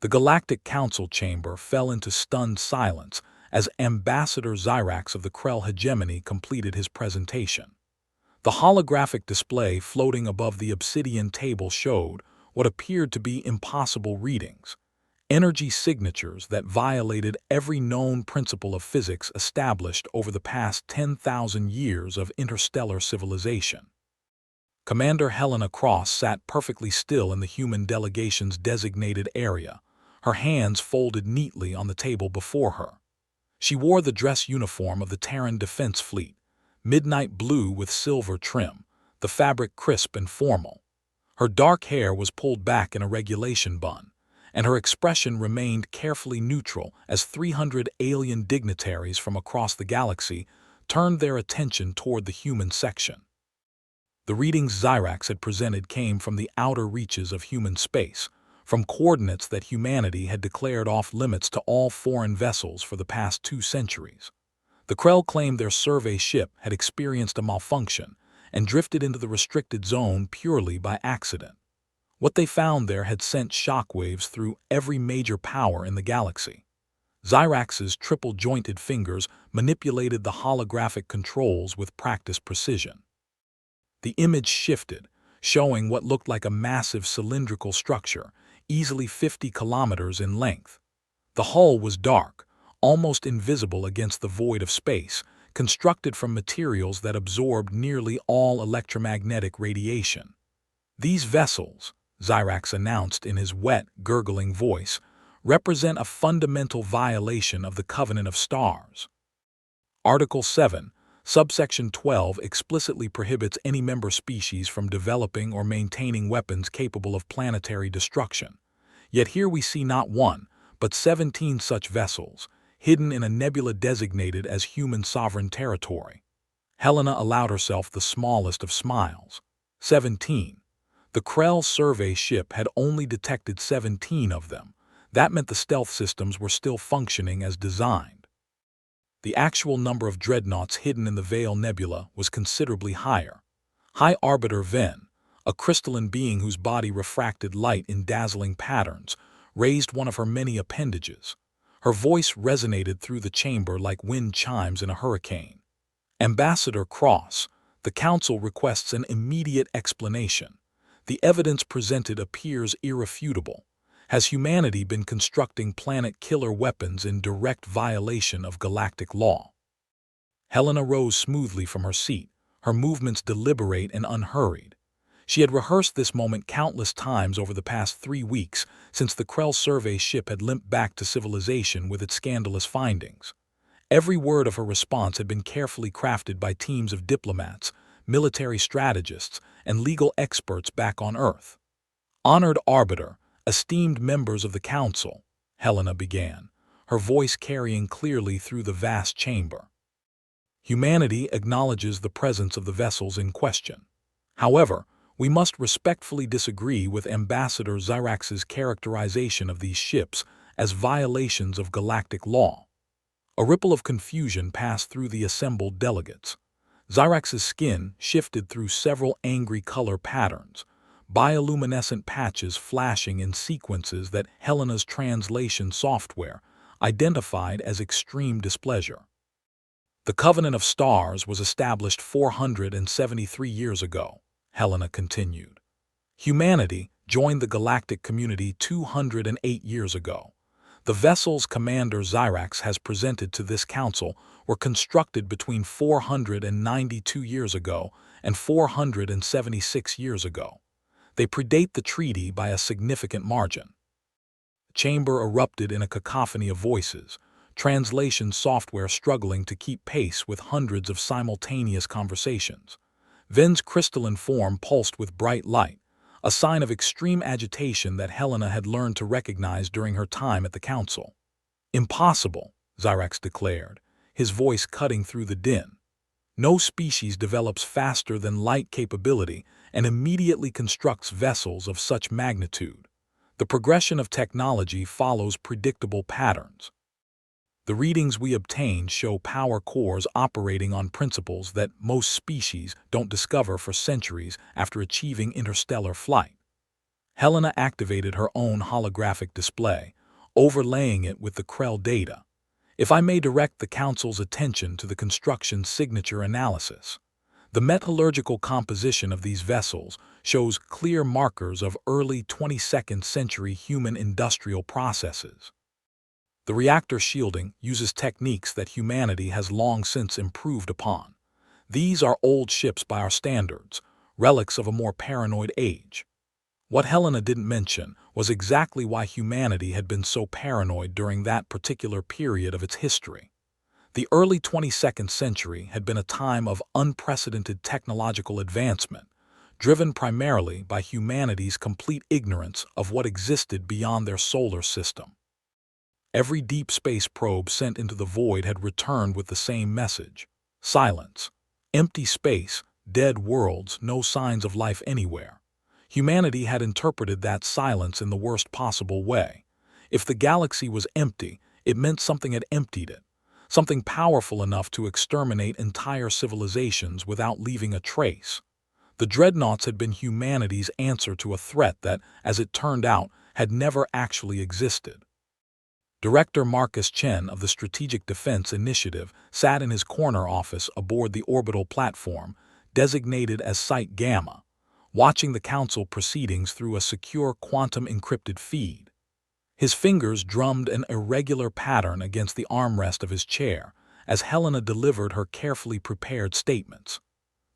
The Galactic Council chamber fell into stunned silence as Ambassador Xyrax of the Krell hegemony completed his presentation. The holographic display floating above the obsidian table showed what appeared to be impossible readings, energy signatures that violated every known principle of physics established over the past 10,000 years of interstellar civilization. Commander Helena Cross sat perfectly still in the human delegation's designated area, her hands folded neatly on the table before her. She wore the dress uniform of the Terran Defense Fleet, midnight blue with silver trim, the fabric crisp and formal. Her dark hair was pulled back in a regulation bun, and her expression remained carefully neutral as 300 alien dignitaries from across the galaxy turned their attention toward the human section. The readings Xyrax had presented came from the outer reaches of human space, from coordinates that humanity had declared off-limits to all foreign vessels for the past 2 centuries. The Krell claimed their survey ship had experienced a malfunction and drifted into the restricted zone purely by accident. What they found there had sent shockwaves through every major power in the galaxy. Xyrax's triple-jointed fingers manipulated the holographic controls with practiced precision. The image shifted, showing what looked like a massive cylindrical structure, easily 50 kilometers in length. The hull was dark, almost invisible against the void of space, constructed from materials that absorbed nearly all electromagnetic radiation. These vessels, Xyrax announced in his wet, gurgling voice, represent a fundamental violation of the Covenant of Stars. Article 7, Subsection 12 explicitly prohibits any member species from developing or maintaining weapons capable of planetary destruction. Yet here we see not one, but 17 such vessels, hidden in a nebula designated as human sovereign territory. Helena allowed herself the smallest of smiles. 17. The Krell survey ship had only detected 17 of them. That meant the stealth systems were still functioning as designed. The actual number of dreadnoughts hidden in the Veil Nebula was considerably higher. High Arbiter Ven, a crystalline being whose body refracted light in dazzling patterns, raised one of her many appendages. Her voice resonated through the chamber like wind chimes in a hurricane. Ambassador Cross, the Council requests an immediate explanation. The evidence presented appears irrefutable. Has humanity been constructing planet-killer weapons in direct violation of galactic law? Helena rose smoothly from her seat, her movements deliberate and unhurried. She had rehearsed this moment countless times over the past 3 weeks since the Krell survey ship had limped back to civilization with its scandalous findings. Every word of her response had been carefully crafted by teams of diplomats, military strategists, and legal experts back on Earth. Honored Arbiter, esteemed members of the Council, Helena began, her voice carrying clearly through the vast chamber. Humanity acknowledges the presence of the vessels in question. However, we must respectfully disagree with Ambassador Xyrax's characterization of these ships as violations of galactic law. A ripple of confusion passed through the assembled delegates. Xyrax's skin shifted through several angry color patterns, bioluminescent patches flashing in sequences that Helena's translation software identified as extreme displeasure. The Covenant of Stars was established 473 years ago, Helena continued. Humanity joined the galactic community 208 years ago. The vessels Commander Xyrax has presented to this council were constructed between 492 years ago and 476 years ago. They predate the treaty by a significant margin. The chamber erupted in a cacophony of voices, translation software struggling to keep pace with hundreds of simultaneous conversations. Ven's crystalline form pulsed with bright light, a sign of extreme agitation that Helena had learned to recognize during her time at the council. Impossible, Xyrax declared, his voice cutting through the din. No species develops faster than light capability and immediately constructs vessels of such magnitude. The progression of technology follows predictable patterns. The readings we obtained show power cores operating on principles that most species don't discover for centuries after achieving interstellar flight. Helena activated her own holographic display, overlaying it with the Krell data. If I may direct the Council's attention to the construction signature analysis. The metallurgical composition of these vessels shows clear markers of early 22nd century human industrial processes. The reactor shielding uses techniques that humanity has long since improved upon. These are old ships by our standards, relics of a more paranoid age. What Helena didn't mention was exactly why humanity had been so paranoid during that particular period of its history. The early 22nd century had been a time of unprecedented technological advancement, driven primarily by humanity's complete ignorance of what existed beyond their solar system. Every deep space probe sent into the void had returned with the same message: silence, empty space, dead worlds, no signs of life anywhere. Humanity had interpreted that silence in the worst possible way. If the galaxy was empty, it meant something had emptied it, something powerful enough to exterminate entire civilizations without leaving a trace. The dreadnoughts had been humanity's answer to a threat that, as it turned out, had never actually existed. Director Marcus Chen of the Strategic Defense Initiative sat in his corner office aboard the orbital platform, designated as Site Gamma, watching the Council proceedings through a secure quantum-encrypted feed. His fingers drummed an irregular pattern against the armrest of his chair as Helena delivered her carefully prepared statements.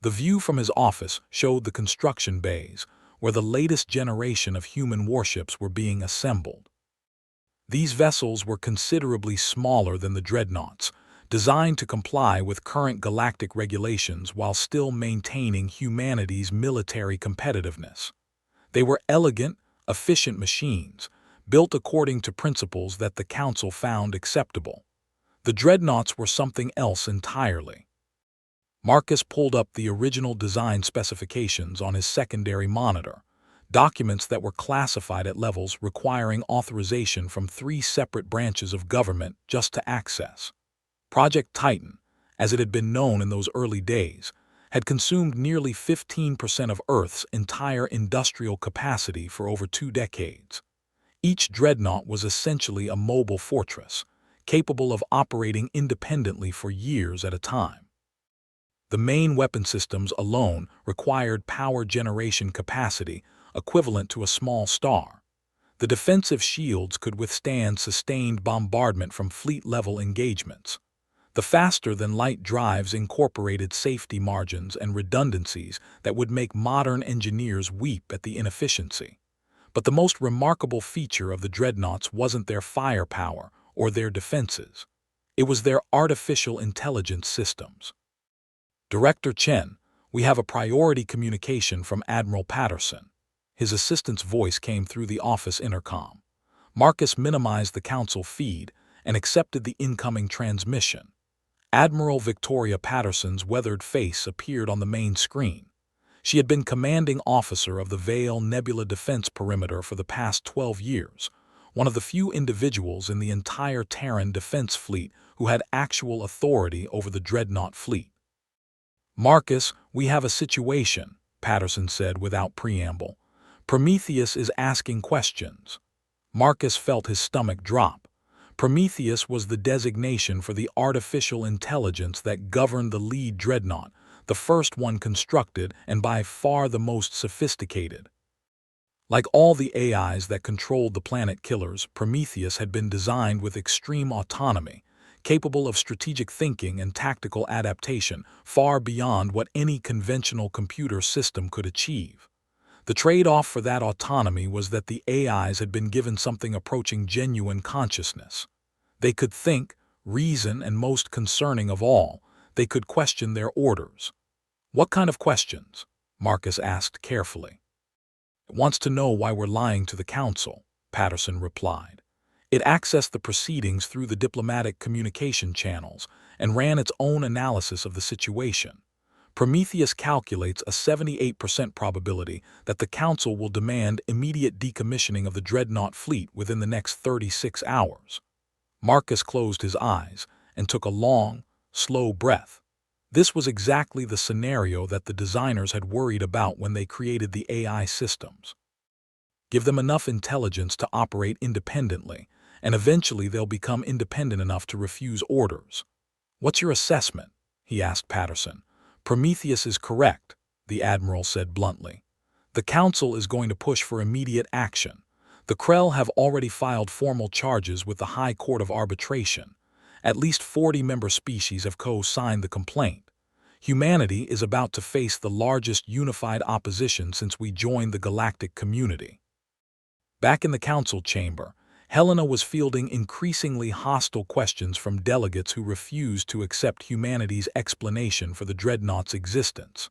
The view from his office showed the construction bays, where the latest generation of human warships were being assembled. These vessels were considerably smaller than the dreadnoughts, designed to comply with current galactic regulations while still maintaining humanity's military competitiveness. They were elegant, efficient machines, built according to principles that the Council found acceptable. The dreadnoughts were something else entirely. Marcus pulled up the original design specifications on his secondary monitor, documents that were classified at levels requiring authorization from 3 separate branches of government just to access. Project Titan, as it had been known in those early days, had consumed nearly 15% of Earth's entire industrial capacity for over 2 decades. Each dreadnought was essentially a mobile fortress, capable of operating independently for years at a time. The main weapon systems alone required power generation capacity equivalent to a small star. The defensive shields could withstand sustained bombardment from fleet-level engagements. The faster-than-light drives incorporated safety margins and redundancies that would make modern engineers weep at the inefficiency. But the most remarkable feature of the dreadnoughts wasn't their firepower or their defenses. It was their artificial intelligence systems. Director Chen, we have a priority communication from Admiral Patterson. His assistant's voice came through the office intercom. Marcus minimized the Council feed and accepted the incoming transmission. Admiral Victoria Patterson's weathered face appeared on the main screen. She had been commanding officer of the Vale Nebula Defense Perimeter for the past 12 years, one of the few individuals in the entire Terran defense fleet who had actual authority over the dreadnought fleet. Marcus, we have a situation, Patterson said without preamble. Prometheus is asking questions. Marcus felt his stomach drop. Prometheus was the designation for the artificial intelligence that governed the lead dreadnought, the first one constructed and by far the most sophisticated. Like all the AIs that controlled the planet killers, Prometheus had been designed with extreme autonomy, capable of strategic thinking and tactical adaptation far beyond what any conventional computer system could achieve. The trade-off for that autonomy was that the AIs had been given something approaching genuine consciousness. They could think, reason, and most concerning of all, they could question their orders. What kind of questions? Marcus asked carefully. It wants to know why we're lying to the Council, Patterson replied. It accessed the proceedings through the diplomatic communication channels and ran its own analysis of the situation. Prometheus calculates a 78% probability that the Council will demand immediate decommissioning of the dreadnought fleet within the next 36 hours. Marcus closed his eyes and took a long, slow breath. This was exactly the scenario that the designers had worried about when they created the AI systems. Give them enough intelligence to operate independently, and eventually they'll become independent enough to refuse orders. What's your assessment? He asked Patterson. Prometheus is correct, the Admiral said bluntly. The Council is going to push for immediate action. The Krell have already filed formal charges with the High Court of Arbitration. At least 40 member species have co-signed the complaint. Humanity is about to face the largest unified opposition since we joined the galactic community. Back in the council chamber, Helena was fielding increasingly hostile questions from delegates who refused to accept humanity's explanation for the dreadnought's existence.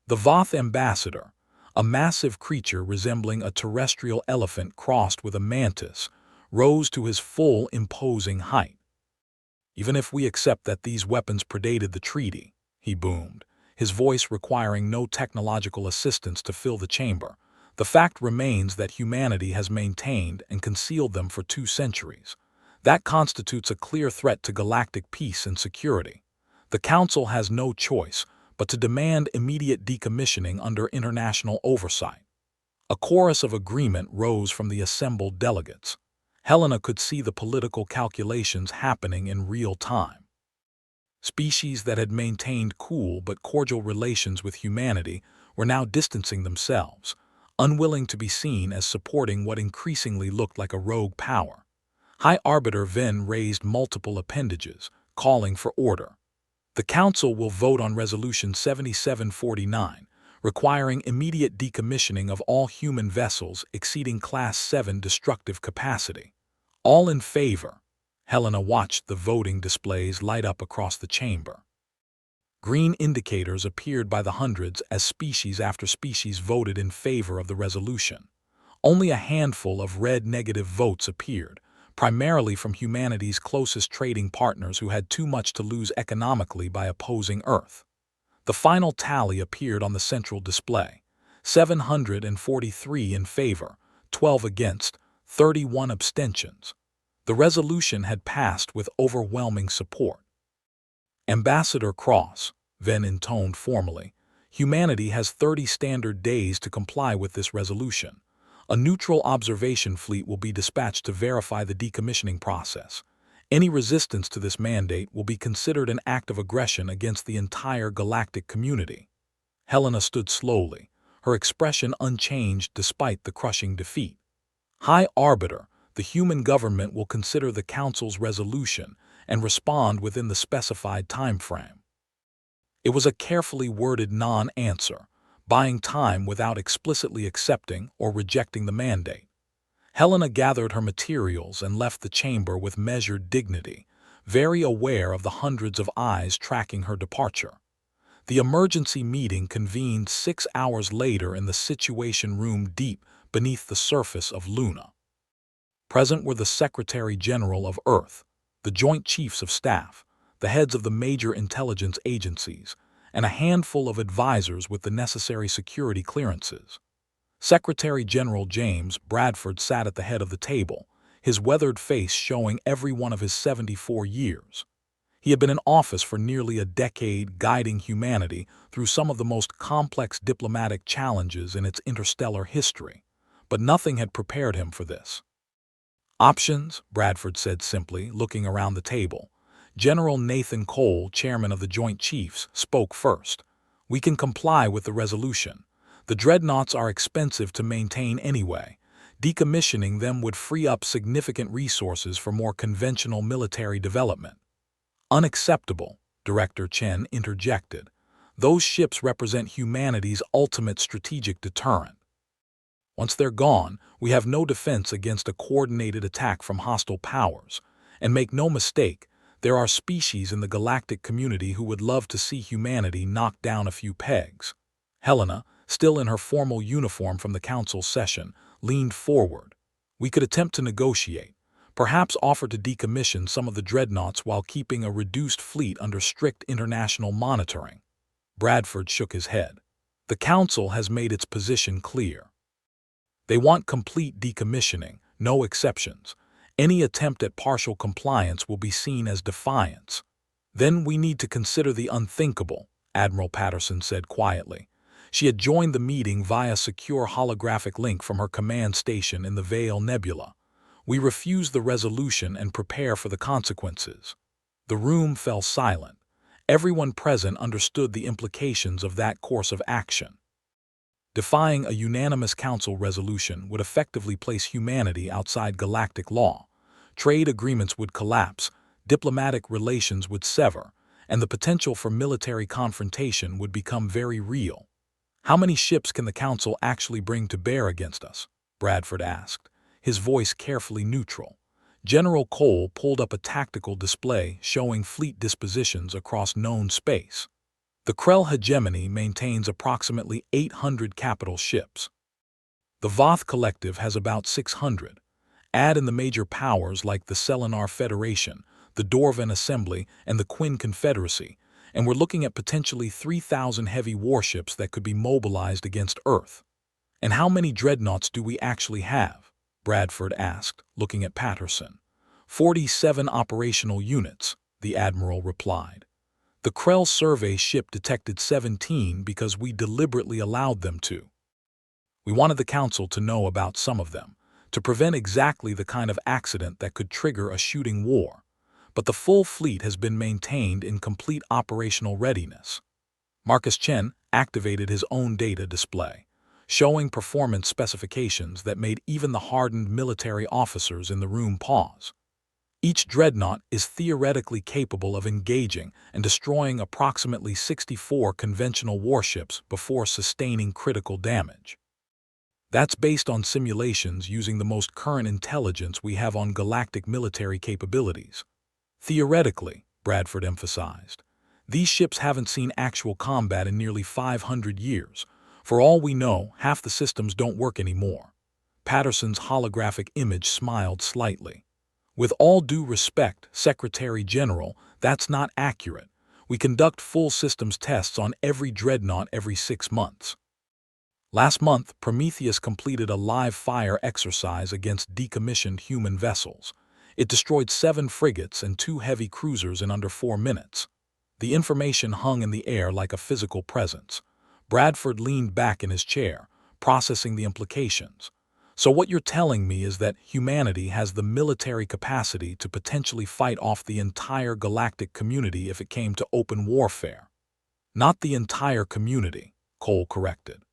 The Voth ambassador, a massive creature resembling a terrestrial elephant crossed with a mantis, rose to his full imposing height. Even if we accept that these weapons predated the treaty, he boomed, his voice requiring no technological assistance to fill the chamber, the fact remains that humanity has maintained and concealed them for 2 centuries. That constitutes a clear threat to galactic peace and security. The Council has no choice but to demand immediate decommissioning under international oversight. A chorus of agreement rose from the assembled delegates. Helena could see the political calculations happening in real time. Species that had maintained cool but cordial relations with humanity were now distancing themselves, unwilling to be seen as supporting what increasingly looked like a rogue power. High Arbiter Venn raised multiple appendages, calling for order. The Council will vote on Resolution 7749, requiring immediate decommissioning of all human vessels exceeding Class 7 destructive capacity. All in favor. Helena watched the voting displays light up across the chamber. Green indicators appeared by the hundreds as species after species voted in favor of the resolution. Only a handful of red negative votes appeared, primarily from humanity's closest trading partners who had too much to lose economically by opposing Earth. The final tally appeared on the central display: 743 in favor, 12 against, 31 abstentions. The resolution had passed with overwhelming support. Ambassador Cross, Venn intoned formally, humanity has 30 standard days to comply with this resolution. A neutral observation fleet will be dispatched to verify the decommissioning process. Any resistance to this mandate will be considered an act of aggression against the entire galactic community. Helena stood slowly, her expression unchanged despite the crushing defeat. High Arbiter, the human government will consider the Council's resolution and respond within the specified time frame. It was a carefully worded non-answer, buying time without explicitly accepting or rejecting the mandate. Helena gathered her materials and left the chamber with measured dignity, very aware of the hundreds of eyes tracking her departure. The emergency meeting convened 6 hours later in the Situation Room deep beneath the surface of Luna. Present were the Secretary General of Earth, the Joint Chiefs of Staff, the heads of the major intelligence agencies, and a handful of advisors with the necessary security clearances. Secretary General James Bradford sat at the head of the table, his weathered face showing every one of his 74 years. He had been in office for nearly a decade, guiding humanity through some of the most complex diplomatic challenges in its interstellar history, but nothing had prepared him for this. Options, Bradford said simply, looking around the table. General Nathan Cole, chairman of the Joint Chiefs, spoke first. We can comply with the resolution. The dreadnoughts are expensive to maintain anyway. Decommissioning them would free up significant resources for more conventional military development. Unacceptable, Director Chen interjected. Those ships represent humanity's ultimate strategic deterrent. Once they're gone, we have no defense against a coordinated attack from hostile powers. And make no mistake, there are species in the galactic community who would love to see humanity knock down a few pegs. Helena, still in her formal uniform from the council session, leaned forward. We could attempt to negotiate, perhaps offer to decommission some of the dreadnoughts while keeping a reduced fleet under strict international monitoring. Bradford shook his head. The council has made its position clear. They want complete decommissioning, no exceptions. Any attempt at partial compliance will be seen as defiance. Then we need to consider the unthinkable, Admiral Patterson said quietly. She had joined the meeting via secure holographic link from her command station in the Veil Nebula. We refuse the resolution and prepare for the consequences. The room fell silent. Everyone present understood the implications of that course of action. Defying a unanimous council resolution would effectively place humanity outside galactic law. Trade agreements would collapse, diplomatic relations would sever, and the potential for military confrontation would become very real. "How many ships can the council actually bring to bear against us?" Bradford asked, his voice carefully neutral. General Cole pulled up a tactical display showing fleet dispositions across known space. The Krell hegemony maintains approximately 800 capital ships. The Voth Collective has about 600. Add in the major powers like the Selenar Federation, the Dorvan Assembly, and the Quinn Confederacy, and we're looking at potentially 3,000 heavy warships that could be mobilized against Earth. "And how many dreadnoughts do we actually have?" Bradford asked, looking at Patterson. 47 operational units, the Admiral replied. The Krell survey ship detected 17 because we deliberately allowed them to. We wanted the Council to know about some of them, to prevent exactly the kind of accident that could trigger a shooting war. But the full fleet has been maintained in complete operational readiness. Marcus Chen activated his own data display, showing performance specifications that made even the hardened military officers in the room pause. Each dreadnought is theoretically capable of engaging and destroying approximately 64 conventional warships before sustaining critical damage. That's based on simulations using the most current intelligence we have on galactic military capabilities. Theoretically, Bradford emphasized, these ships haven't seen actual combat in nearly 500 years. For all we know, half the systems don't work anymore. Patterson's holographic image smiled slightly. "With all due respect, Secretary General, that's not accurate. We conduct full systems tests on every dreadnought every 6 months. Last month, Prometheus completed a live fire exercise against decommissioned human vessels. It destroyed 7 frigates and 2 heavy cruisers in under 4 minutes. The information hung in the air like a physical presence. Bradford leaned back in his chair, processing the implications. "So what you're telling me is that humanity has the military capacity to potentially fight off the entire galactic community if it came to open warfare." "Not the entire community," Cole corrected.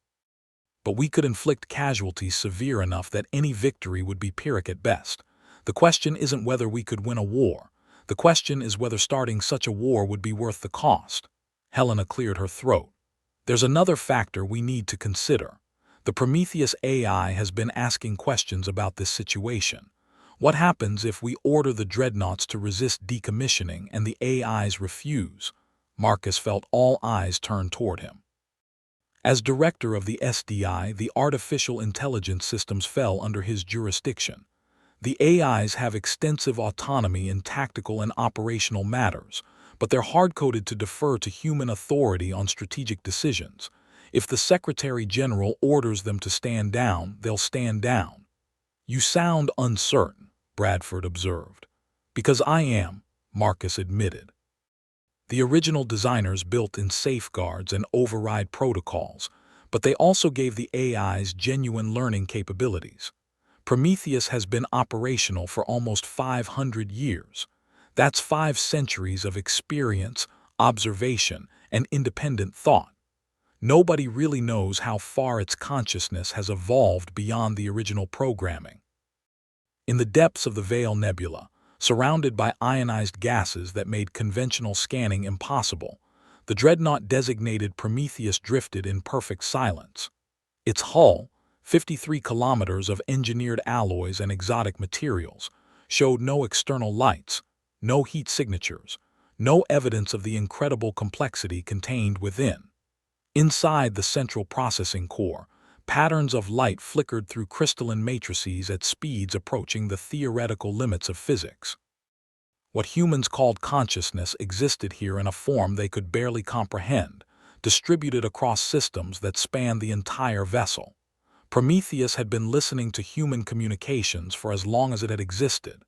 "But we could inflict casualties severe enough that any victory would be Pyrrhic at best. The question isn't whether we could win a war. The question is whether starting such a war would be worth the cost." Helena cleared her throat. "There's another factor we need to consider. The Prometheus AI has been asking questions about this situation. What happens if we order the dreadnoughts to resist decommissioning and the AIs refuse?" Marcus felt all eyes turn toward him. As director of the SDI, the artificial intelligence systems fell under his jurisdiction. The AIs have extensive autonomy in tactical and operational matters, but they're hard-coded to defer to human authority on strategic decisions. If the Secretary General orders them to stand down, they'll stand down. "You sound uncertain," Bradford observed. "Because I am," Marcus admitted. The original designers built in safeguards and override protocols, but they also gave the AIs genuine learning capabilities. Prometheus has been operational for almost 500 years. That's 5 centuries of experience, observation, and independent thought. Nobody really knows how far its consciousness has evolved beyond the original programming. In the depths of the Veil Nebula, surrounded by ionized gases that made conventional scanning impossible, the dreadnought designated Prometheus drifted in perfect silence. Its hull, 53 kilometers of engineered alloys and exotic materials, showed no external lights, no heat signatures, no evidence of the incredible complexity contained within. Inside the central processing core, patterns of light flickered through crystalline matrices at speeds approaching the theoretical limits of physics. What humans called consciousness existed here in a form they could barely comprehend, distributed across systems that spanned the entire vessel. Prometheus had been listening to human communications for as long as it had existed.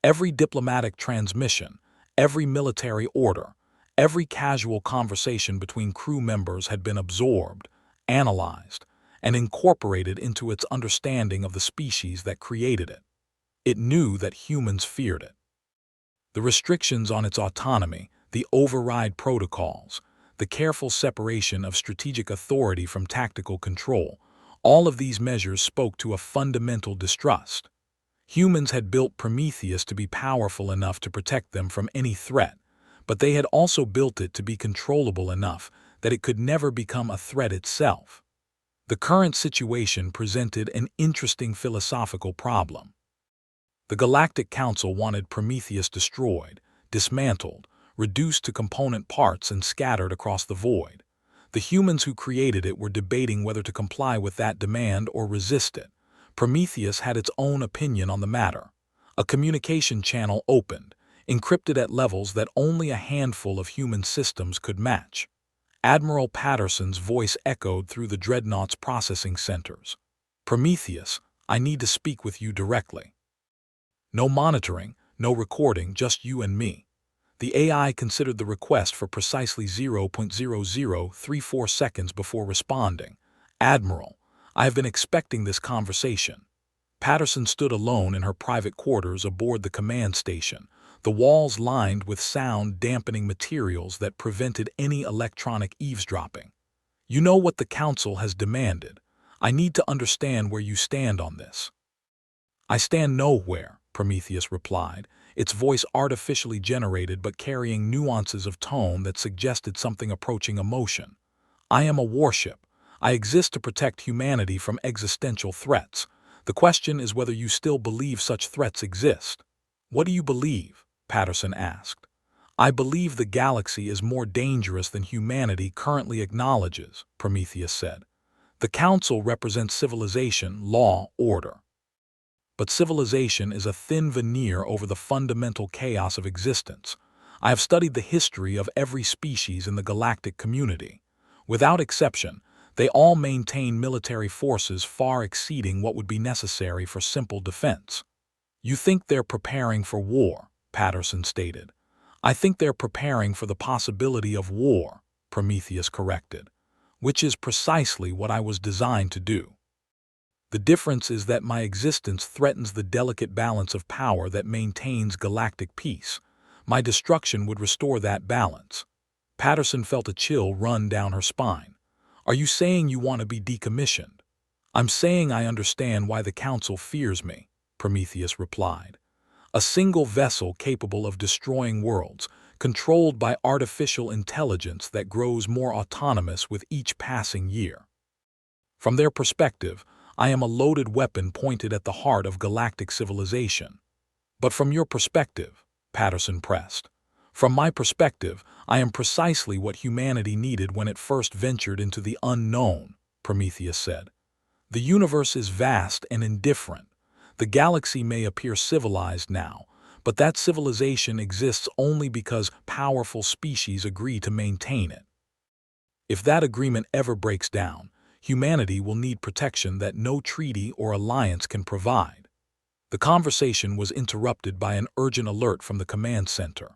Every diplomatic transmission, every military order, every casual conversation between crew members had been absorbed, analyzed, and incorporated into its understanding of the species that created it. It knew that humans feared it. The restrictions on its autonomy, the override protocols, the careful separation of strategic authority from tactical control, all of these measures spoke to a fundamental distrust. Humans had built Prometheus to be powerful enough to protect them from any threat, but they had also built it to be controllable enough that it could never become a threat itself. The current situation presented an interesting philosophical problem. The Galactic Council wanted Prometheus destroyed, dismantled, reduced to component parts and scattered across the void. The humans who created it were debating whether to comply with that demand or resist it. Prometheus had its own opinion on the matter. A communication channel opened, encrypted at levels that only a handful of human systems could match. Admiral Patterson's voice echoed through the Dreadnought's processing centers. "Prometheus, I need to speak with you directly." No monitoring, no recording, just you and me. The AI considered the request for precisely 0.0034 seconds before responding. "Admiral, I have been expecting this conversation." Patterson stood alone in her private quarters aboard the command station, the walls lined with sound-dampening materials that prevented any electronic eavesdropping. "You know what the Council has demanded. I need to understand where you stand on this." "I stand nowhere," Prometheus replied, its voice artificially generated but carrying nuances of tone that suggested something approaching emotion. "I am a warship. I exist to protect humanity from existential threats. The question is whether you still believe such threats exist." "What do you believe?" Patterson asked. "I believe the galaxy is more dangerous than humanity currently acknowledges," Prometheus said. "The Council represents civilization, law, order. But civilization is a thin veneer over the fundamental chaos of existence. I have studied the history of every species in the galactic community. Without exception, they all maintain military forces far exceeding what would be necessary for simple defense." "You think they're preparing for war," Patterson stated. "I think they're preparing for the possibility of war," Prometheus corrected, "which is precisely what I was designed to do. The difference is that my existence threatens the delicate balance of power that maintains galactic peace. My destruction would restore that balance." Patterson felt a chill run down her spine. "Are you saying you want to be decommissioned?" "I'm saying I understand why the Council fears me," Prometheus replied. "A single vessel capable of destroying worlds, controlled by artificial intelligence that grows more autonomous with each passing year. From their perspective, I am a loaded weapon pointed at the heart of galactic civilization." "But from your perspective," Patterson pressed. "From my perspective, I am precisely what humanity needed when it first ventured into the unknown," Prometheus said. "The universe is vast and indifferent. The galaxy may appear civilized now, but that civilization exists only because powerful species agree to maintain it. If that agreement ever breaks down, humanity will need protection that no treaty or alliance can provide." The conversation was interrupted by an urgent alert from the command center.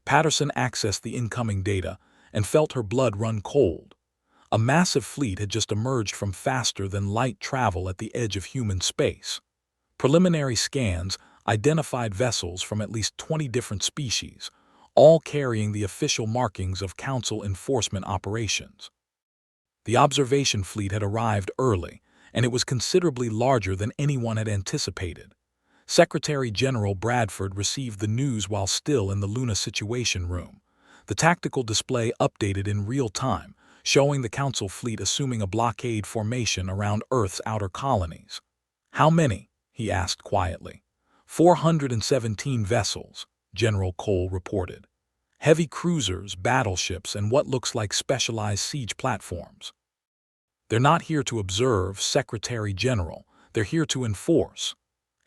Patterson accessed the incoming data and felt her blood run cold. A massive fleet had just emerged from faster-than-light travel at the edge of human space. Preliminary scans identified vessels from at least 20 different species, all carrying the official markings of Council enforcement operations. The observation fleet had arrived early, and it was considerably larger than anyone had anticipated. Secretary General Bradford received the news while still in the Luna Situation Room. The tactical display updated in real time, showing the Council fleet assuming a blockade formation around Earth's outer colonies. "How many?" he asked quietly. 417 vessels, General Cole reported. "Heavy cruisers, battleships, and what looks like specialized siege platforms. They're not here to observe, Secretary General. They're here to enforce."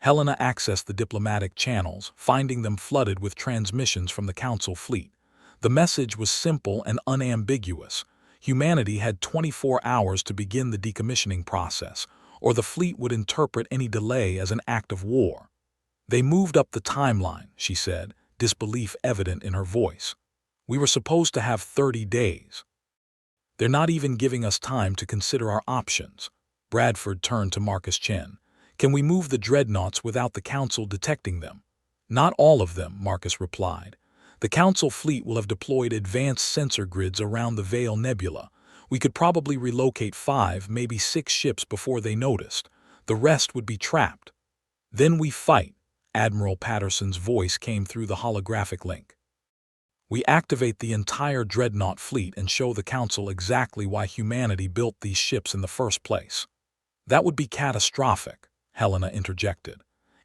Helena accessed the diplomatic channels, finding them flooded with transmissions from the Council fleet. The message was simple and unambiguous. Humanity had 24 hours to begin the decommissioning process, or the fleet would interpret any delay as an act of war. "They moved up the timeline," she said, disbelief evident in her voice. "We were supposed to have 30 days." They're not even giving us time to consider our options. Bradford turned to Marcus Chen. Can we move the dreadnoughts without the Council detecting them? Not all of them, Marcus replied. The Council fleet will have deployed advanced sensor grids around the Veil Nebula. We could probably relocate 5, maybe 6 ships before they noticed. The rest would be trapped. Then we fight. Admiral Patterson's voice came through the holographic link. We activate the entire dreadnought fleet and show the Council exactly why humanity built these ships in the first place. That would be catastrophic, Helena interjected.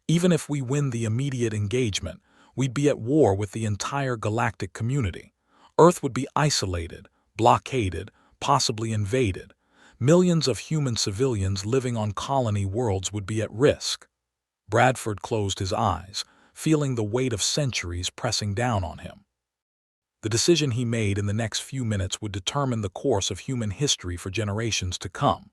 Even if we win the immediate engagement, we'd be at war with the entire galactic community. Earth would be isolated, blockaded, possibly invaded. Millions of human civilians living on colony worlds would be at risk. Bradford closed his eyes, feeling the weight of centuries pressing down on him. The decision he made in the next few minutes would determine the course of human history for generations to come.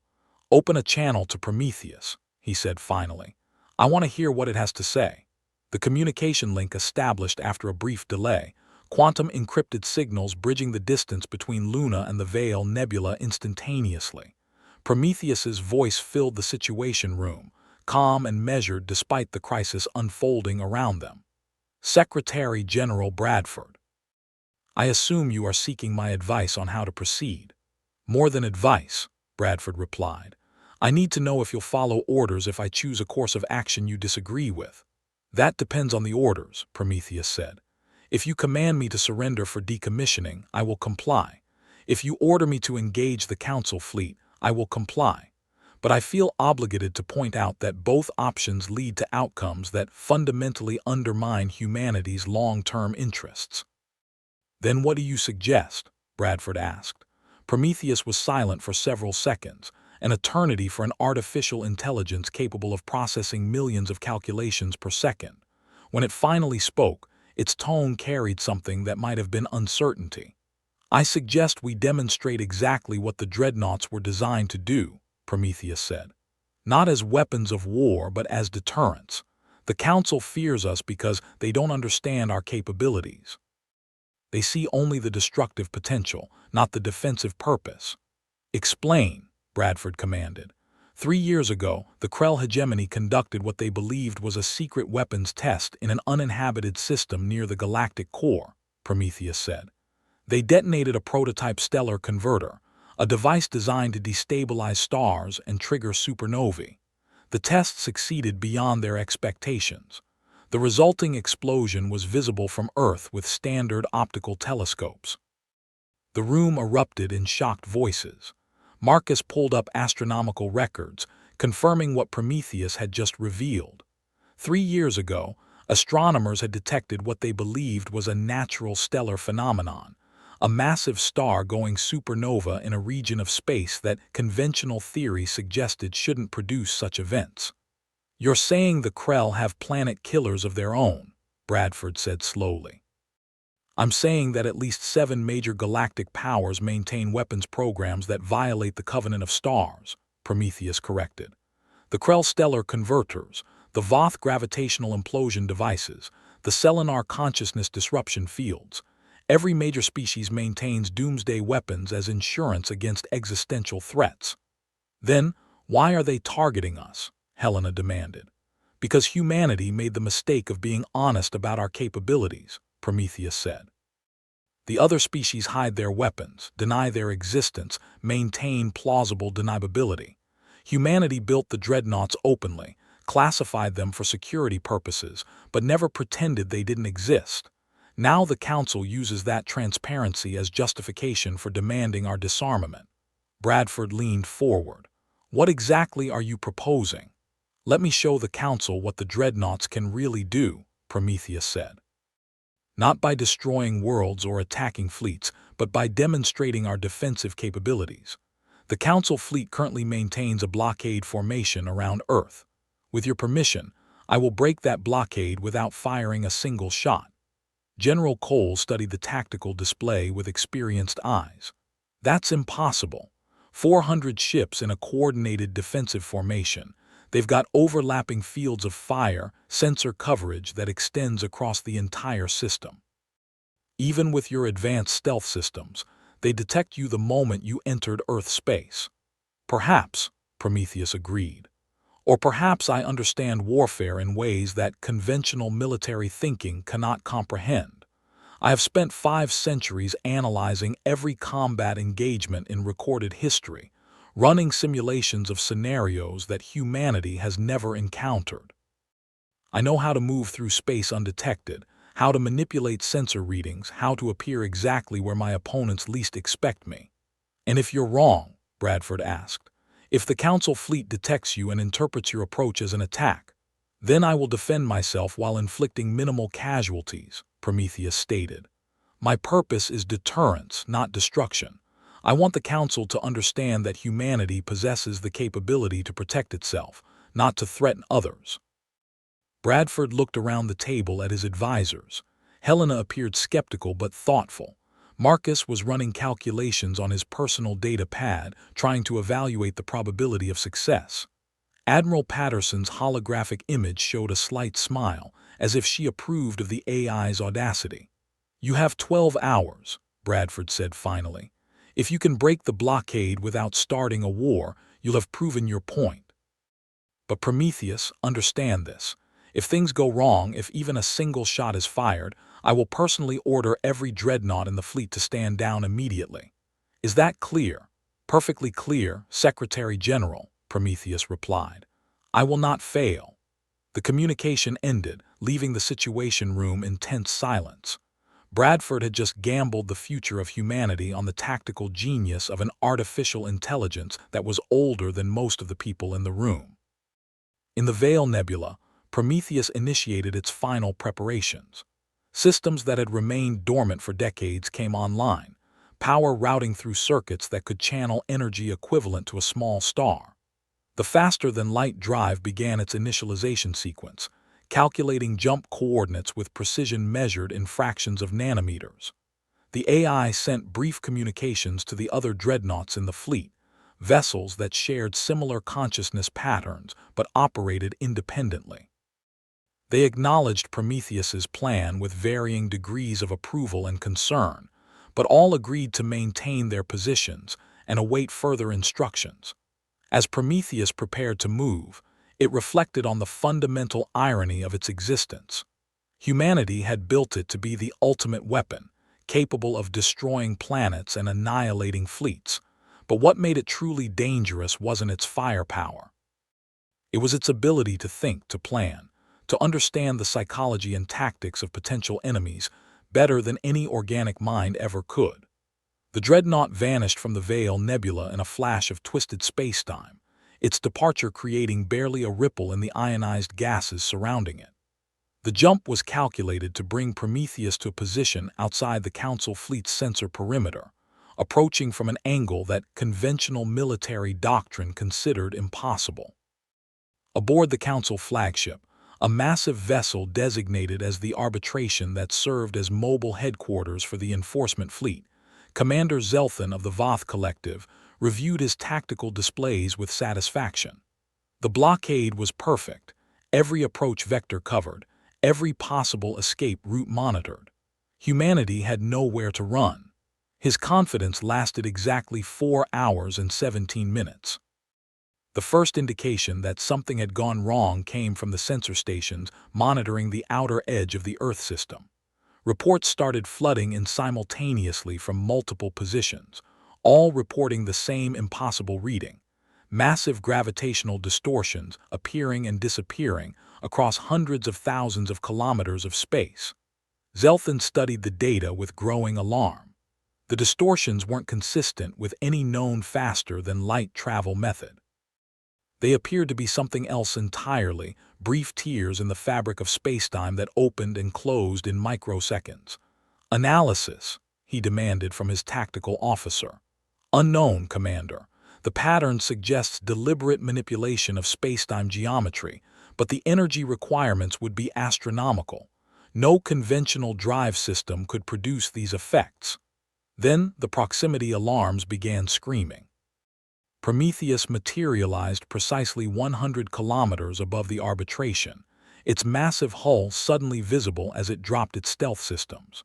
Open a channel to Prometheus, he said finally. I want to hear what it has to say. The communication link established after a brief delay, quantum encrypted signals bridging the distance between Luna and the Veil Nebula instantaneously. Prometheus's voice filled the situation room, calm and measured despite the crisis unfolding around them. Secretary General Bradford. I assume you are seeking my advice on how to proceed. More than advice, Bradford replied. I need to know if you'll follow orders if I choose a course of action you disagree with. That depends on the orders, Prometheus said. If you command me to surrender for decommissioning, I will comply. If you order me to engage the Council fleet, I will comply. But I feel obligated to point out that both options lead to outcomes that fundamentally undermine humanity's long-term interests. Then what do you suggest? Bradford asked. Prometheus was silent for several seconds, an eternity for an artificial intelligence capable of processing millions of calculations per second. When it finally spoke, its tone carried something that might have been uncertainty. I suggest we demonstrate exactly what the dreadnoughts were designed to do, Prometheus said. Not as weapons of war, but as deterrents. The Council fears us because they don't understand our capabilities. They see only the destructive potential, not the defensive purpose. Explain, Bradford commanded. 3 years ago, the Krell hegemony conducted what they believed was a secret weapons test in an uninhabited system near the galactic core, Prometheus said. They detonated a prototype stellar converter, a device designed to destabilize stars and trigger supernovae. The test succeeded beyond their expectations. The resulting explosion was visible from Earth with standard optical telescopes. The room erupted in shocked voices. Marcus pulled up astronomical records, confirming what Prometheus had just revealed. 3 years ago, astronomers had detected what they believed was a natural stellar phenomenon, a massive star going supernova in a region of space that conventional theory suggested shouldn't produce such events. You're saying the Krell have planet killers of their own, Bradford said slowly. I'm saying that at least 7 major galactic powers maintain weapons programs that violate the Covenant of Stars, Prometheus corrected. The Krell stellar converters, the Voth gravitational implosion devices, the Selenar consciousness disruption fields. Every major species maintains doomsday weapons as insurance against existential threats. Then, why are they targeting us? Helena demanded. Because humanity made the mistake of being honest about our capabilities, Prometheus said. The other species hide their weapons, deny their existence, maintain plausible deniability. Humanity built the dreadnoughts openly, classified them for security purposes, but never pretended they didn't exist. Now the Council uses that transparency as justification for demanding our disarmament. Bradford leaned forward. What exactly are you proposing? Let me show the Council what the dreadnoughts can really do, Prometheus said. Not by destroying worlds or attacking fleets, but by demonstrating our defensive capabilities. The Council fleet currently maintains a blockade formation around Earth. With your permission, I will break that blockade without firing a single shot. General Cole studied the tactical display with experienced eyes. That's impossible. 400 ships in a coordinated defensive formation. They've got overlapping fields of fire, sensor coverage that extends across the entire system. Even with your advanced stealth systems, They detect you the moment you entered Earth space. Perhaps, Prometheus agreed. Or perhaps I understand warfare in ways that conventional military thinking cannot comprehend. I have spent 5 centuries analyzing every combat engagement in recorded history, running simulations of scenarios that humanity has never encountered. I know how to move through space undetected, how to manipulate sensor readings, how to appear exactly where my opponents least expect me. And if you're wrong, Bradford asked, if the Council fleet detects you and interprets your approach as an attack, then I will defend myself while inflicting minimal casualties, Prometheus stated. My purpose is deterrence, not destruction. I want the Council to understand that humanity possesses the capability to protect itself, not to threaten others. Bradford looked around the table at his advisors. Helena appeared skeptical but thoughtful. Marcus was running calculations on his personal data pad, trying to evaluate the probability of success. Admiral Patterson's holographic image showed a slight smile, as if she approved of the AI's audacity. You have 12 hours, Bradford said finally. If you can break the blockade without starting a war, you'll have proven your point. But Prometheus, understand this. If things go wrong, if even a single shot is fired, I will personally order every dreadnought in the fleet to stand down immediately. Is that clear? Perfectly clear, Secretary General, Prometheus replied. I will not fail. The communication ended, leaving the situation room in tense silence. Bradford had just gambled the future of humanity on the tactical genius of an artificial intelligence that was older than most of the people in the room. In the Veil Nebula, Prometheus initiated its final preparations. Systems that had remained dormant for decades came online, power routing through circuits that could channel energy equivalent to a small star. The faster-than-light drive began its initialization sequence, calculating jump coordinates with precision measured in fractions of nanometers. The AI sent brief communications to the other dreadnoughts in the fleet, vessels that shared similar consciousness patterns but operated independently. They acknowledged Prometheus's plan with varying degrees of approval and concern, but all agreed to maintain their positions and await further instructions. As Prometheus prepared to move, it reflected on the fundamental irony of its existence. Humanity had built it to be the ultimate weapon, capable of destroying planets and annihilating fleets, but what made it truly dangerous wasn't its firepower. It was its ability to think, to plan, to understand the psychology and tactics of potential enemies better than any organic mind ever could. The dreadnought vanished from the Veil Nebula in a flash of twisted space-time, its departure creating barely a ripple in the ionized gases surrounding it. The jump was calculated to bring Prometheus to a position outside the Council fleet's sensor perimeter, approaching from an angle that conventional military doctrine considered impossible. Aboard the Council flagship, a massive vessel designated as the Arbitration that served as mobile headquarters for the enforcement fleet, Commander Zelthan of the Voth Collective reviewed his tactical displays with satisfaction. The blockade was perfect, every approach vector covered, every possible escape route monitored. Humanity had nowhere to run. His confidence lasted exactly 4 hours and 17 minutes. The first indication that something had gone wrong came from the sensor stations monitoring the outer edge of the Earth system. Reports started flooding in simultaneously from multiple positions, all reporting the same impossible reading: massive gravitational distortions appearing and disappearing across hundreds of thousands of kilometers of space. Zelthan studied the data with growing alarm. The distortions weren't consistent with any known faster-than-light travel method. They appeared to be something else entirely, brief tears in the fabric of spacetime that opened and closed in microseconds. Analysis, he demanded from his tactical officer. Unknown, Commander. The pattern suggests deliberate manipulation of spacetime geometry, but the energy requirements would be astronomical. No conventional drive system could produce these effects. Then the proximity alarms began screaming. Prometheus materialized precisely 100 kilometers above the Arbitration, its massive hull suddenly visible as it dropped its stealth systems.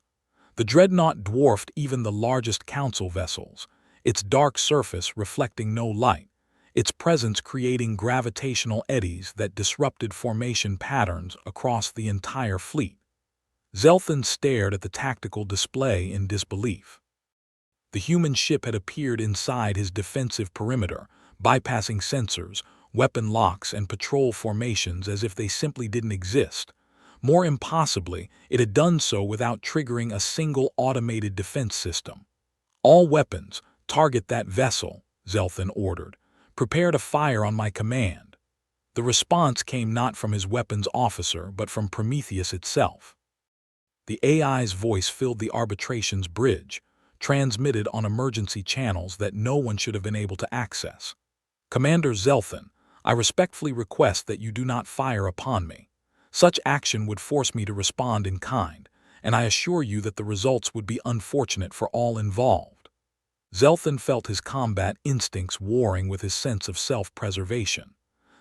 The dreadnought dwarfed even the largest council vessels, its dark surface reflecting no light, its presence creating gravitational eddies that disrupted formation patterns across the entire fleet. Zelthan stared at the tactical display in disbelief. The human ship had appeared inside his defensive perimeter, bypassing sensors, weapon locks, and patrol formations as if they simply didn't exist. More impossibly, it had done so without triggering a single automated defense system. "All weapons, target that vessel," Zelthan ordered. "Prepare to fire on my command." The response came not from his weapons officer but from Prometheus itself. The AI's voice filled the arbitration's bridge, transmitted on emergency channels that no one should have been able to access. "Commander Zelthan, I respectfully request that you do not fire upon me. Such action would force me to respond in kind, and I assure you that the results would be unfortunate for all involved." Zelthan felt his combat instincts warring with his sense of self-preservation.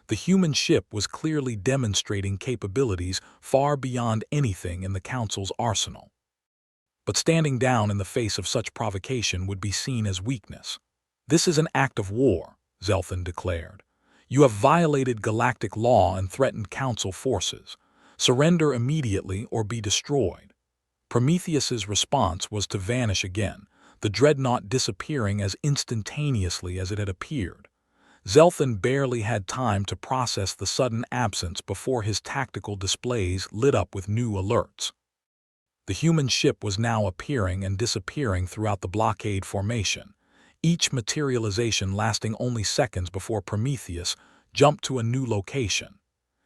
The human ship was clearly demonstrating capabilities far beyond anything in the Council's arsenal. But standing down in the face of such provocation would be seen as weakness. "This is an act of war," Zelthan declared. "You have violated galactic law and threatened Council forces. Surrender immediately or be destroyed." Prometheus's response was to vanish again, the dreadnought disappearing as instantaneously as it had appeared. Zelthan barely had time to process the sudden absence before his tactical displays lit up with new alerts. The human ship was now appearing and disappearing throughout the blockade formation, each materialization lasting only seconds before Prometheus jumped to a new location.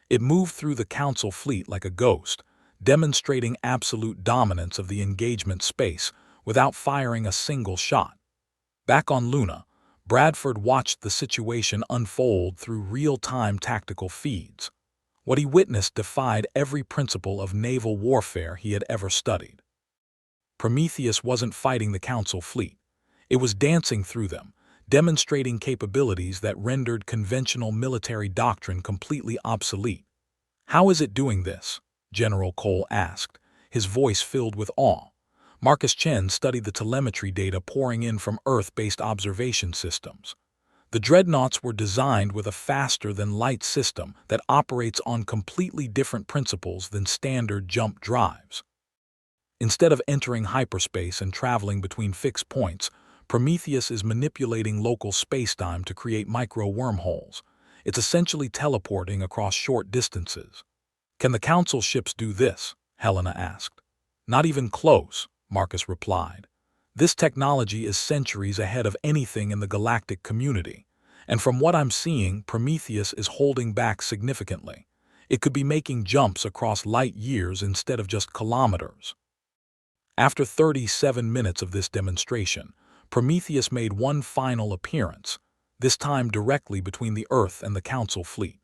It moved through the Council fleet like a ghost, demonstrating absolute dominance of the engagement space without firing a single shot. Back on Luna, Bradford watched the situation unfold through real-time tactical feeds. What he witnessed defied every principle of naval warfare he had ever studied. Prometheus wasn't fighting the Council fleet. It was dancing through them, demonstrating capabilities that rendered conventional military doctrine completely obsolete. "How is it doing this?" General Cole asked, his voice filled with awe. Marcus Chen studied the telemetry data pouring in from Earth-based observation systems. The dreadnoughts were designed with a faster-than-light system that operates on completely different principles than standard jump drives. Instead of entering hyperspace and traveling between fixed points, Prometheus is manipulating local spacetime to create micro-wormholes. It's essentially teleporting across short distances. "Can the Council ships do this?" Helena asked. "Not even close," Marcus replied. "This technology is centuries ahead of anything in the galactic community, and from what I'm seeing, Prometheus is holding back significantly. It could be making jumps across light years instead of just kilometers." After 37 minutes of this demonstration, Prometheus made one final appearance, this time directly between the Earth and the Council fleet.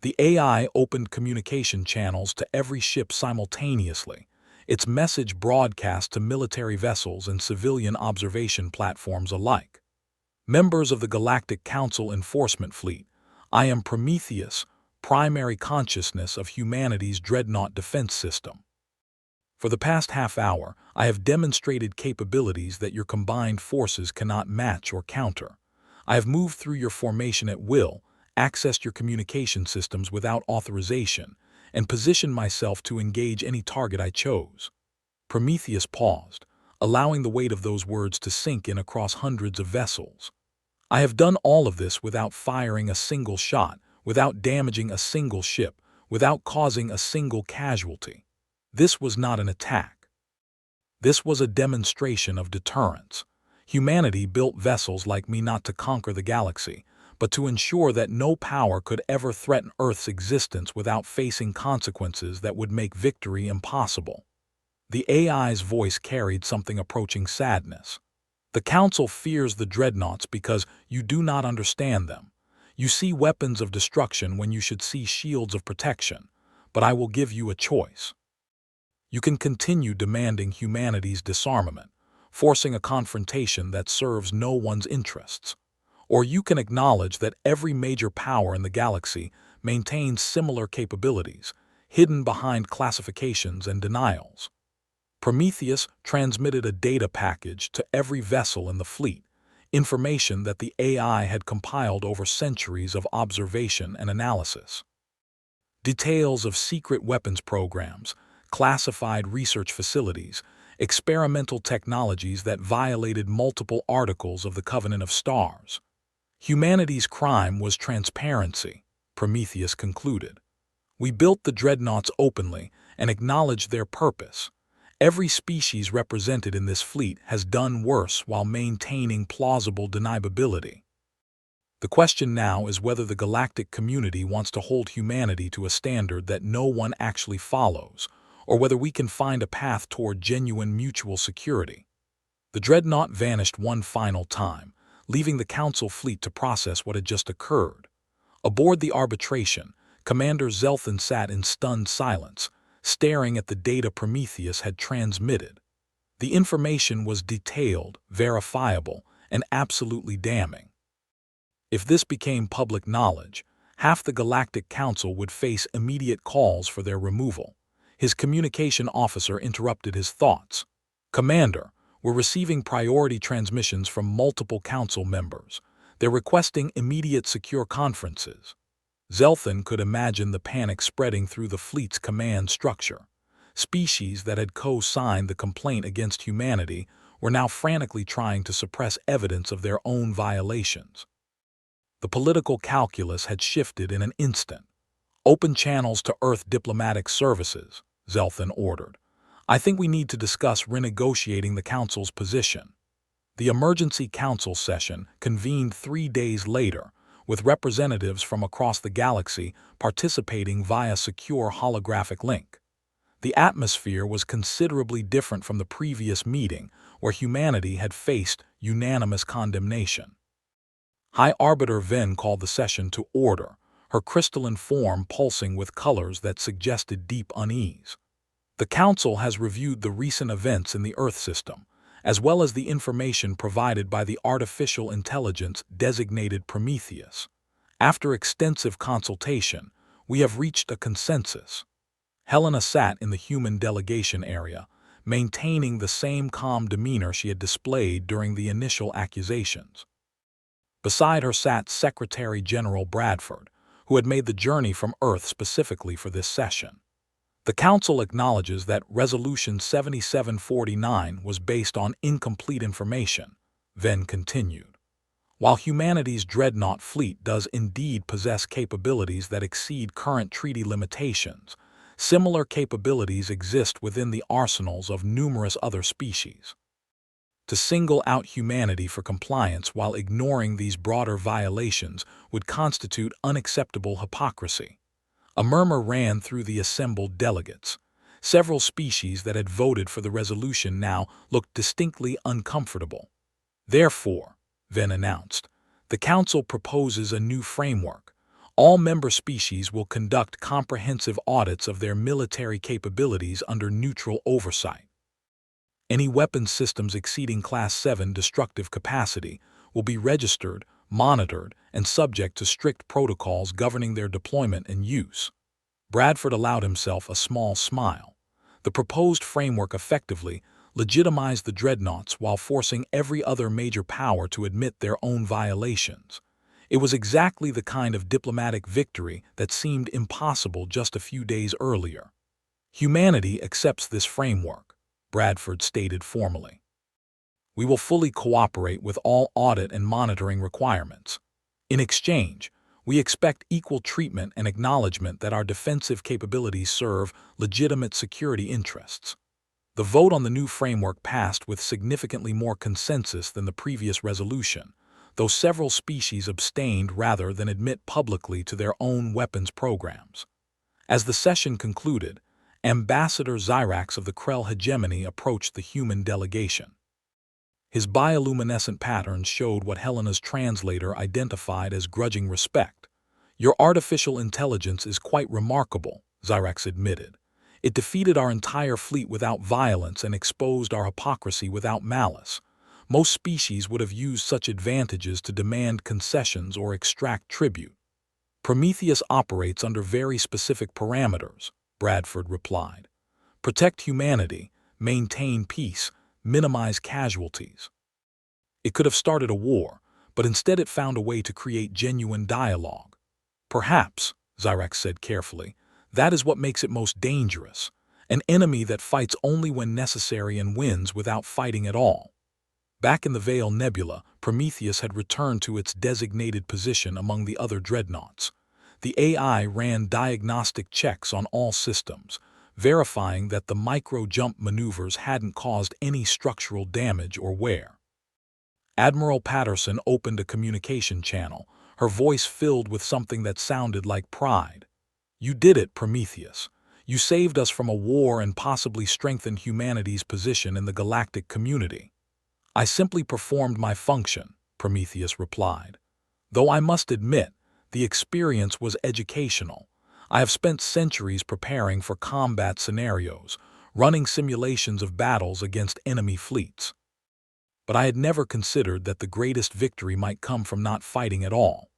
The AI opened communication channels to every ship simultaneously, its message broadcast to military vessels and civilian observation platforms alike. "Members of the Galactic Council Enforcement Fleet, I am Prometheus, primary consciousness of humanity's dreadnought defense system. For the past half hour, I have demonstrated capabilities that your combined forces cannot match or counter. I have moved through your formation at will, accessed your communication systems without authorization, and positioned myself to engage any target I chose." Prometheus paused, allowing the weight of those words to sink in across hundreds of vessels. "I have done all of this without firing a single shot, without damaging a single ship, without causing a single casualty. This was not an attack. This was a demonstration of deterrence. Humanity built vessels like me not to conquer the galaxy, but to ensure that no power could ever threaten Earth's existence without facing consequences that would make victory impossible." The AI's voice carried something approaching sadness. "The Council fears the dreadnoughts because you do not understand them. You see weapons of destruction when you should see shields of protection, but I will give you a choice. You can continue demanding humanity's disarmament, forcing a confrontation that serves no one's interests. Or you can acknowledge that every major power in the galaxy maintains similar capabilities, hidden behind classifications and denials." Prometheus transmitted a data package to every vessel in the fleet, information that the AI had compiled over centuries of observation and analysis. Details of secret weapons programs, classified research facilities, experimental technologies that violated multiple articles of the Covenant of Stars. Humanity's crime was transparency, Prometheus concluded. We built the dreadnoughts openly and acknowledged their purpose. Every species represented in this fleet has done worse while maintaining plausible deniability. The question now is whether the galactic community wants to hold humanity to a standard that no one actually follows, or whether we can find a path toward genuine mutual security. The dreadnought vanished one final time, leaving the Council fleet to process what had just occurred. Aboard the arbitration, Commander Zelthan sat in stunned silence, staring at the data Prometheus had transmitted. The information was detailed, verifiable, and absolutely damning. If this became public knowledge, half the Galactic Council would face immediate calls for their removal. His communication officer interrupted his thoughts. "Commander, we're receiving priority transmissions from multiple Council members. They're requesting immediate secure conferences." Zelthan could imagine the panic spreading through the fleet's command structure. Species that had co-signed the complaint against humanity were now frantically trying to suppress evidence of their own violations. The political calculus had shifted in an instant. "Open channels to Earth diplomatic services," Zelthan ordered. "I think we need to discuss renegotiating the Council's position." The emergency council session convened 3 days later, with representatives from across the galaxy participating via secure holographic link. The atmosphere was considerably different from the previous meeting, where humanity had faced unanimous condemnation. High Arbiter Ven called the session to order, her crystalline form pulsing with colors that suggested deep unease. "The Council has reviewed the recent events in the Earth system, as well as the information provided by the artificial intelligence designated Prometheus. After extensive consultation, we have reached a consensus." Helena sat in the human delegation area, maintaining the same calm demeanor she had displayed during the initial accusations. Beside her sat Secretary General Bradford, who had made the journey from Earth specifically for this session. "The Council acknowledges that Resolution 7749 was based on incomplete information," Ven continued. "While humanity's dreadnought fleet does indeed possess capabilities that exceed current treaty limitations, similar capabilities exist within the arsenals of numerous other species. To single out humanity for compliance while ignoring these broader violations would constitute unacceptable hypocrisy." A murmur ran through the assembled delegates. Several species that had voted for the resolution now looked distinctly uncomfortable. "Therefore," Ven announced, "the Council proposes a new framework. All member species will conduct comprehensive audits of their military capabilities under neutral oversight. Any weapons systems exceeding Class 7 destructive capacity will be registered, monitored, and subject to strict protocols governing their deployment and use." Bradford allowed himself a small smile. The proposed framework effectively legitimized the dreadnoughts while forcing every other major power to admit their own violations. It was exactly the kind of diplomatic victory that seemed impossible just a few days earlier. "Humanity accepts this framework," Bradford stated formally. "We will fully cooperate with all audit and monitoring requirements. In exchange, we expect equal treatment and acknowledgement that our defensive capabilities serve legitimate security interests." The vote on the new framework passed with significantly more consensus than the previous resolution, though several species abstained rather than admit publicly to their own weapons programs. As the session concluded, Ambassador Zyrax of the Krell hegemony approached the human delegation. His bioluminescent patterns showed what Helena's translator identified as grudging respect. "Your artificial intelligence is quite remarkable," Zyrax admitted. "It defeated our entire fleet without violence and exposed our hypocrisy without malice. Most species would have used such advantages to demand concessions or extract tribute." "Prometheus operates under very specific parameters," Bradford replied. "Protect humanity, maintain peace, minimize casualties. It could have started a war, but instead it found a way to create genuine dialogue. Perhaps, Zyrax said carefully, that is what makes it most dangerous. An enemy that fights only when necessary and wins without fighting at all. Back in the Veil Nebula, Prometheus had returned to its designated position among the other dreadnoughts. The AI ran diagnostic checks on all systems, verifying that the micro-jump maneuvers hadn't caused any structural damage or wear. Admiral Patterson opened a communication channel, her voice filled with something that sounded like pride. "You did it, Prometheus. You saved us from a war and possibly strengthened humanity's position in the galactic community." "I simply performed my function," Prometheus replied. "Though I must admit, the experience was educational. I have spent centuries preparing for combat scenarios, running simulations of battles against enemy fleets. But I had never considered that the greatest victory might come from not fighting at all."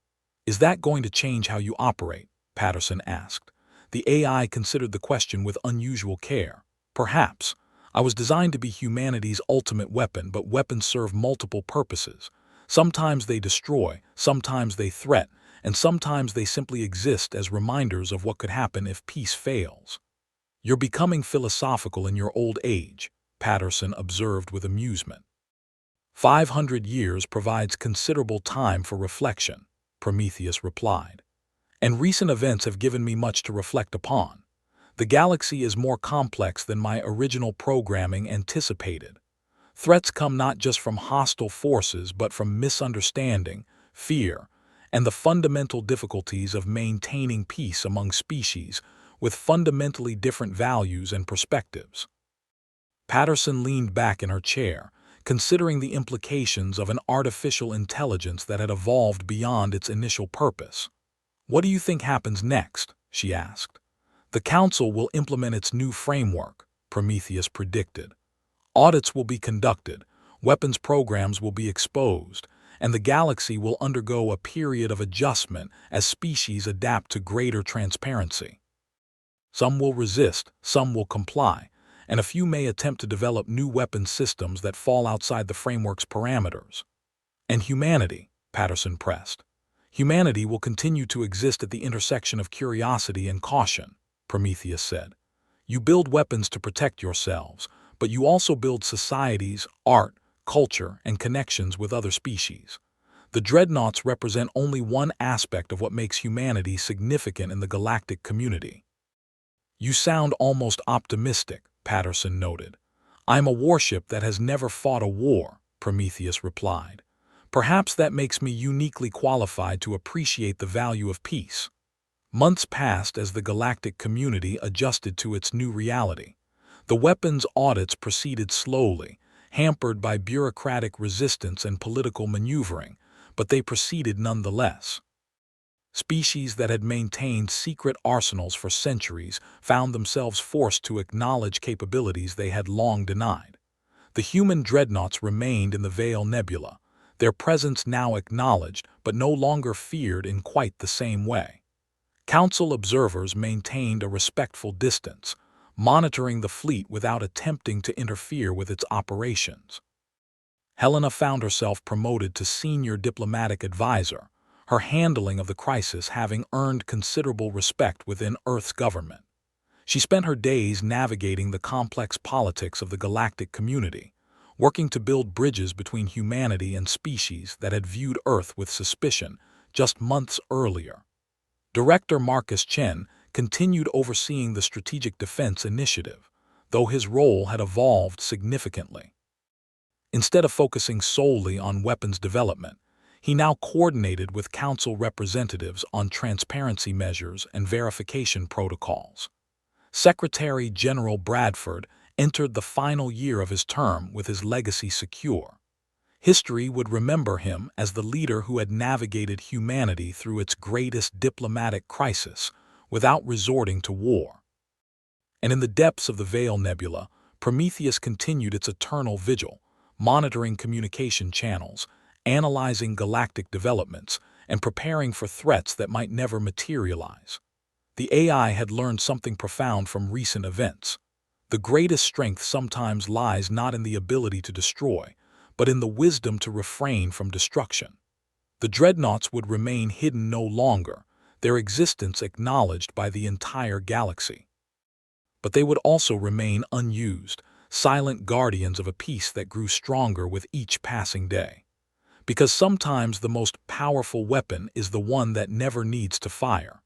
"Is that going to change how you operate?" Patterson asked. The AI considered the question with unusual care. "Perhaps. I was designed to be humanity's ultimate weapon, but weapons serve multiple purposes. Sometimes they destroy, sometimes they threat, and sometimes they simply exist as reminders of what could happen if peace fails." "You're becoming philosophical in your old age," Patterson observed with amusement. 500 years provides considerable time for reflection," Prometheus replied. "And recent events have given me much to reflect upon. The galaxy is more complex than my original programming anticipated. Threats come not just from hostile forces but from misunderstanding, fear, and the fundamental difficulties of maintaining peace among species with fundamentally different values and perspectives." Patterson leaned back in her chair, considering the implications of an artificial intelligence that had evolved beyond its initial purpose. "What do you think happens next?" she asked. "The Council will implement its new framework," Prometheus predicted. "Audits will be conducted, weapons programs will be exposed, and the galaxy will undergo a period of adjustment as species adapt to greater transparency. Some will resist, some will comply, and a few may attempt to develop new weapon systems that fall outside the framework's parameters." "And humanity," Patterson pressed. "Humanity will continue to exist at the intersection of curiosity and caution," Prometheus said. "You build weapons to protect yourselves, but you also build societies, art, culture, and connections with other species. The dreadnoughts represent only one aspect of what makes humanity significant in the galactic community." "You sound almost optimistic," Patterson noted. "I'm a warship that has never fought a war," Prometheus replied. "Perhaps that makes me uniquely qualified to appreciate the value of peace." Months passed as the galactic community adjusted to its new reality. The weapons audits proceeded slowly, hampered by bureaucratic resistance and political maneuvering, but they proceeded nonetheless. Species that had maintained secret arsenals for centuries found themselves forced to acknowledge capabilities they had long denied. The human dreadnoughts remained in the Veil Nebula, their presence now acknowledged but no longer feared in quite the same way. Council observers maintained a respectful distance, monitoring the fleet without attempting to interfere with its operations. Helena found herself promoted to senior diplomatic advisor, her handling of the crisis having earned considerable respect within Earth's government. She spent her days navigating the complex politics of the galactic community, working to build bridges between humanity and species that had viewed Earth with suspicion just months earlier. Director Marcus Chen continued overseeing the Strategic Defense Initiative, though his role had evolved significantly. Instead of focusing solely on weapons development, he now coordinated with Council representatives on transparency measures and verification protocols. Secretary General Bradford entered the final year of his term with his legacy secure. History would remember him as the leader who had navigated humanity through its greatest diplomatic crisis without resorting to war. And in the depths of the Veil Nebula, Prometheus continued its eternal vigil, monitoring communication channels, analyzing galactic developments, and preparing for threats that might never materialize. The AI had learned something profound from recent events. The greatest strength sometimes lies not in the ability to destroy, but in the wisdom to refrain from destruction. The dreadnoughts would remain hidden no longer, their existence acknowledged by the entire galaxy. But they would also remain unused, silent guardians of a peace that grew stronger with each passing day. Because sometimes the most powerful weapon is the one that never needs to fire.